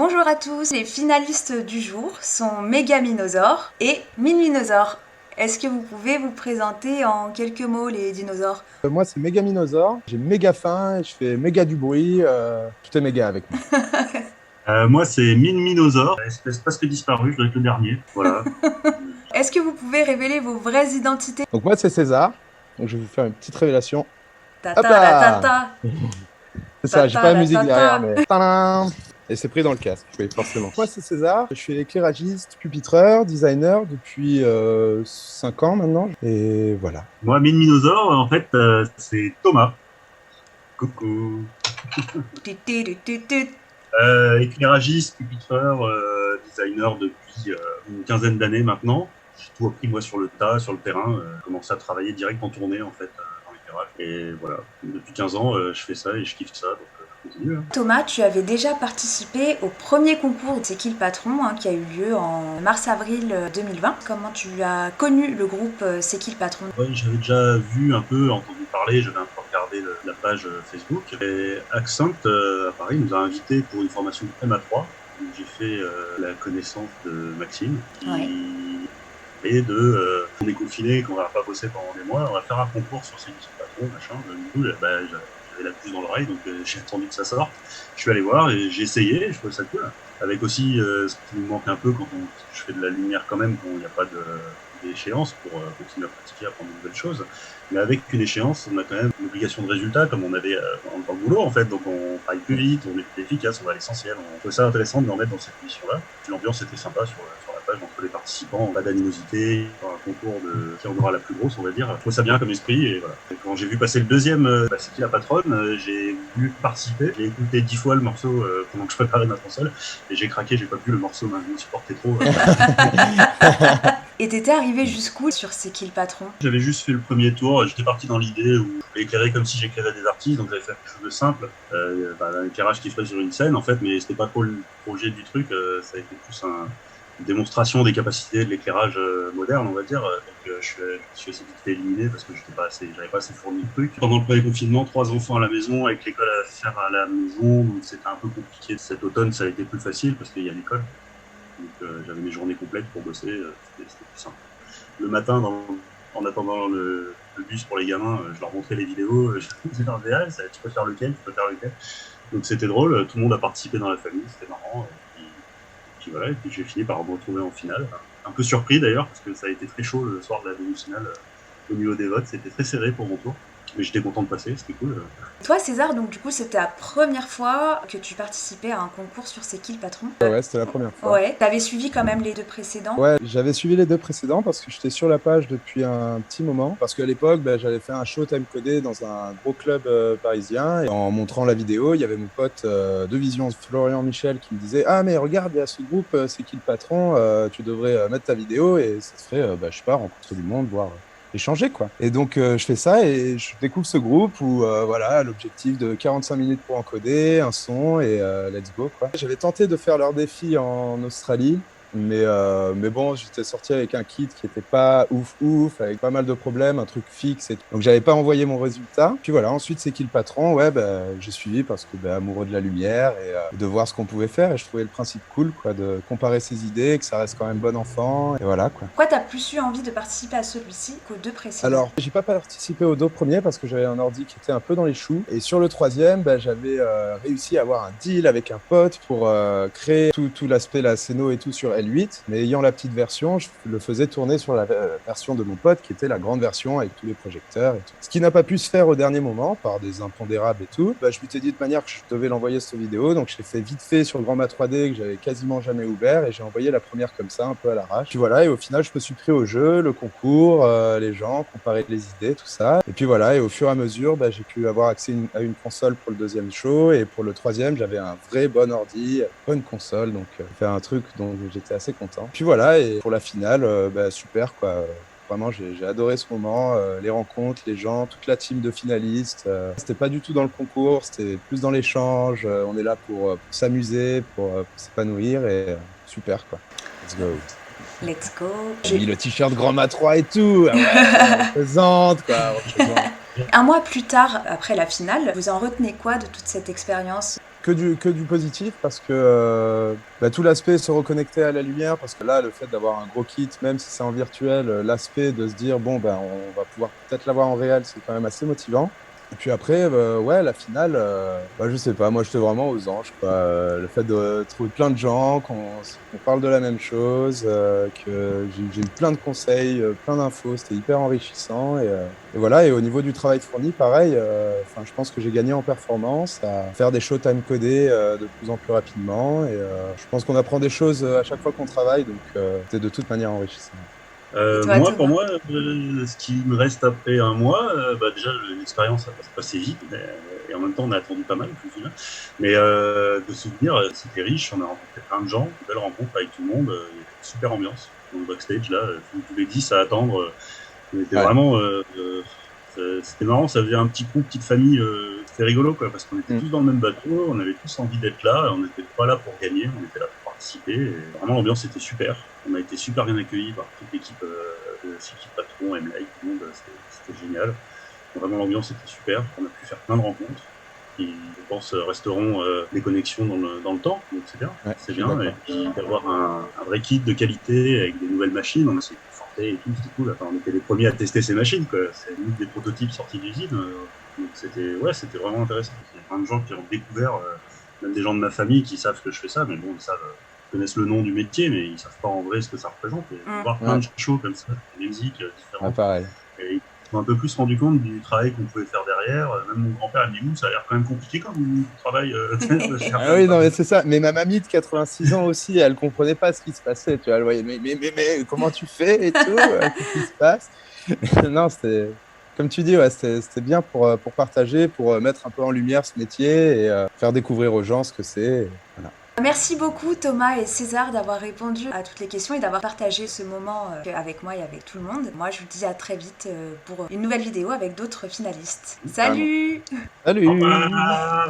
Bonjour à tous, les finalistes du jour sont Megaminosaure et Minminosaure. Est-ce que vous pouvez vous présenter en quelques mots les dinosaures? Moi, c'est Megaminosaure. J'ai méga faim et je fais méga du bruit. Tout est méga avec moi. Moi, c'est Minminosaure, espèce presque disparue, je dois être le dernier. Voilà. Est-ce que vous pouvez révéler vos vraies identités? Donc, moi, c'est César. Donc, je vais vous faire une petite révélation. Hop Tata la là! tata, C'est ça, j'ai tata pas la la musique derrière, tata. mais. Tadam. Et c'est pris dans le casque, oui, forcément. Moi, c'est César. Je suis éclairagiste, pupitreur, designer depuis 5 ans maintenant. Et voilà. Moi, Minminosaure, en fait, c'est Thomas. Coucou. Tut, tut, tut, tut, tut. Éclairagiste, pupitreur, designer depuis une quinzaine d'années maintenant. J'ai tout appris, moi, sur le tas, sur le terrain. Commencé à travailler direct en tournée, en fait, dans l'éclairage. Et voilà, depuis 15 ans, je fais ça et je kiffe ça, donc je continue. Hein. Thomas, tu avais déjà participé au premier concours C'est qui le patron qui a eu lieu en mars-avril 2020. Comment tu as connu le groupe C'est qui le patron? Ouais, j'avais déjà vu un peu, entendu parler, j'avais un peu regardé la page Facebook. Et Accent, à Paris, nous a invités pour une formation MA3. Où j'ai fait la connaissance de Maxime, Ouais. on est confiné, qu'on va pas bosser pendant des mois, on va faire un concours sur ces petits patrons, machin. Du coup, j'avais la puce dans l'oreille, donc j'ai attendu que ça sorte. Je suis allé voir et j'ai essayé, je trouvais ça cool. Avec aussi ce qui nous manque un peu quand je fais de la lumière quand même, quand il n'y a pas d'échéance pour continuer à pratiquer, apprendre de nouvelles choses. Mais avec une échéance, on a quand même une obligation de résultat, comme on avait dans le boulot, en fait. Donc on travaille plus vite, on est plus efficace, on va à l'essentiel. On trouvait ça intéressant de nous remettre dans cette mission-là. L'ambiance était sympa sur la page entre les participants, pas d'animosité, un concours de qui en aura la plus grosse, on va dire. Je trouve ça bien comme esprit. Et voilà. Et quand j'ai vu passer le deuxième, c'est qui la patronne, j'ai voulu participer. J'ai écouté 10 fois le morceau pendant que je préparais ma console. Et j'ai craqué, j'ai pas pu, le morceau m'a supporté trop. Et t'étais arrivé jusqu'où sur C'est qui le patron? J'avais juste fait le premier tour, j'étais parti dans l'idée où je voulais éclairer comme si j'éclairais des artistes, donc j'avais fait quelque chose de simple, un éclairage qui ferait sur une scène en fait, mais c'était pas trop le projet du truc, ça a été plus une démonstration des capacités de l'éclairage moderne, on va dire. Donc je suis assez vite fait éliminer parce que j'avais pas assez fourni de trucs. Pendant le premier confinement, 3 enfants à la maison, avec l'école à faire à la maison, donc c'était un peu compliqué. Cet automne, ça a été plus facile parce qu'il y a l'école. Donc j'avais mes journées complètes pour bosser, c'était plus simple. Le matin, en attendant le bus pour les gamins, je leur montrais les vidéos, je disais tu peux faire lequel, tu peux faire lequel. Donc c'était drôle, tout le monde a participé dans la famille, c'était marrant. Et puis voilà, et puis j'ai fini par me retrouver en finale. Un peu surpris d'ailleurs, parce que ça a été très chaud le soir de la demi-finale. Au niveau des votes, c'était très serré pour mon tour. Mais j'étais content de passer, c'était cool. Toi César, donc du coup c'était la première fois que tu participais à un concours sur C'est qui le patron? Ouais, c'était la première fois. Ouais, t'avais suivi quand même les deux précédents? Ouais, j'avais suivi les 2 précédents parce que j'étais sur la page depuis un petit moment. Parce qu'à l'époque, j'avais fait un show time-codé dans un gros club parisien. Et en montrant la vidéo, il y avait mon pote de Vision, Florian Michel, qui me disait: Ah, mais regarde, il y a ce groupe, c'est qui le patron? Tu devrais mettre ta vidéo et ça se ferait, je sais pas, rencontrer du monde, voir. Échanger quoi. Et donc je fais ça et je découvre ce groupe où voilà, l'objectif de 45 minutes pour encoder, un son et let's go quoi. J'avais tenté de faire leur défi en Australie. Mais bon, j'étais sorti avec un kit qui était pas ouf, avec pas mal de problèmes, un truc fixe. Donc, j'avais pas envoyé mon résultat. Puis voilà, ensuite, c'est qui le patron? Ouais, j'ai suivi parce que amoureux de la lumière et de voir ce qu'on pouvait faire. Et je trouvais le principe cool, quoi, de comparer ses idées, que ça reste quand même bon enfant. Et voilà, quoi. Pourquoi t'as plus eu envie de participer à celui-ci qu'aux deux précédents? Alors, j'ai pas participé aux 2 premiers parce que j'avais un ordi qui était un peu dans les choux. Et sur le troisième, j'avais réussi à avoir un deal avec un pote pour créer tout l'aspect, la scéno et tout sur L8. Mais ayant la petite version, je le faisais tourner sur la version de mon pote qui était la grande version avec tous les projecteurs et tout. Ce qui n'a pas pu se faire au dernier moment par des impondérables et tout. Je m'étais dit de manière que je devais l'envoyer cette vidéo. Donc, je l'ai fait vite fait sur le Grand Mat 3D que j'avais quasiment jamais ouvert et j'ai envoyé la première comme ça, un peu à l'arrache. Puis voilà, et au final, je me suis pris au jeu, le concours, les gens, comparer les idées, tout ça. Et puis voilà, et au fur et à mesure, j'ai pu avoir accès à une console pour le deuxième show. Et pour le troisième, j'avais un vrai bon ordi, bonne console. Donc, faire un truc dont j'étais assez content. Puis voilà, et pour la finale, super quoi. Vraiment, j'ai adoré ce moment, les rencontres, les gens, toute la team de finalistes. C'était pas du tout dans le concours, c'était plus dans l'échange. On est là pour s'amuser, pour s'épanouir et super quoi. Let's go. Let's go. J'ai mis le t-shirt Grand Mat 3 et tout. Ah ouais, représente quoi. Représente. Un mois plus tard, après la finale, vous en retenez quoi de toute cette expérience? Que du positif parce que tout l'aspect se reconnecter à la lumière, parce que là, le fait d'avoir un gros kit, même si c'est en virtuel, l'aspect de se dire, bon, ben, on va pouvoir peut-être l'avoir en réel, c'est quand même assez motivant. Et puis après, ouais, la finale, je sais pas, moi j'étais vraiment aux anges, quoi. Le fait de trouver plein de gens, qu'on parle de la même chose, que j'ai eu plein de conseils, plein d'infos, c'était hyper enrichissant. Et voilà, et au niveau du travail fourni, pareil, je pense que j'ai gagné en performance, à faire des shows time codés de plus en plus rapidement. Et je pense qu'on apprend des choses à chaque fois qu'on travaille, donc c'est de toute manière enrichissant. Et toi, Pour Thomas? moi, ce qui me reste après un mois, déjà l'expérience ça passe passé vite, et en même temps on a attendu pas mal, je me souviens. Mais de souvenirs, c'était riche, on a rencontré plein de gens, une belle rencontre avec tout le monde, il y avait une super ambiance dans le backstage là, tous les 10 à attendre, on était Ouais. vraiment, c'était marrant, ça faisait un petit groupe, petite famille, c'était rigolo quoi, parce qu'on était Mm. tous dans le même bateau, on avait tous envie d'être là, on n'était pas là pour gagner, on était là pour participer, et vraiment l'ambiance était super. On a été super bien accueillis par toute l'équipe, l'équipe patron, M-Light, tout le monde, c'était génial. Vraiment l'ambiance était super, on a pu faire plein de rencontres qui, je pense, resteront des connexions dans le temps, donc c'est bien, Ouais, je c'est suis bien. Et d'accord. puis d'avoir un vrai kit de qualité avec des nouvelles machines, on a essayé de forter et tout, c'était cool. Enfin, on était les premiers à tester ces machines, quoi. C'est nous des prototypes sortis d'usine, donc c'était vraiment intéressant. Il y a plein de gens qui ont découvert, même des gens de ma famille qui savent que je fais ça, mais bon, ils savent, connaissent le nom du métier, mais ils savent pas en vrai ce que ça représente. Et voir plein Ouais, de shows comme ça, des musiques ouais, différentes, pareil. et ils m'ont un peu plus rendu compte du travail qu'on pouvait faire derrière. Même mon grand-père me dit, ça a l'air quand même compliqué quand vous travaillez de faire Ah plein de oui, non, mais machines. c'est ça. Mais ma mamie de 86 ans aussi, elle comprenait pas ce qui se passait. Tu vois, elle voyait, mais comment tu fais et tout? Qu'est-ce qui se passe? Non, comme tu dis, ouais, c'était bien pour partager, pour mettre un peu en lumière ce métier et faire découvrir aux gens ce que c'est. Voilà. Merci beaucoup Thomas et César d'avoir répondu à toutes les questions et d'avoir partagé ce moment avec moi et avec tout le monde. Moi je vous dis à très vite pour une nouvelle vidéo avec d'autres finalistes. Carrément. Salut! Au Salut! revoir.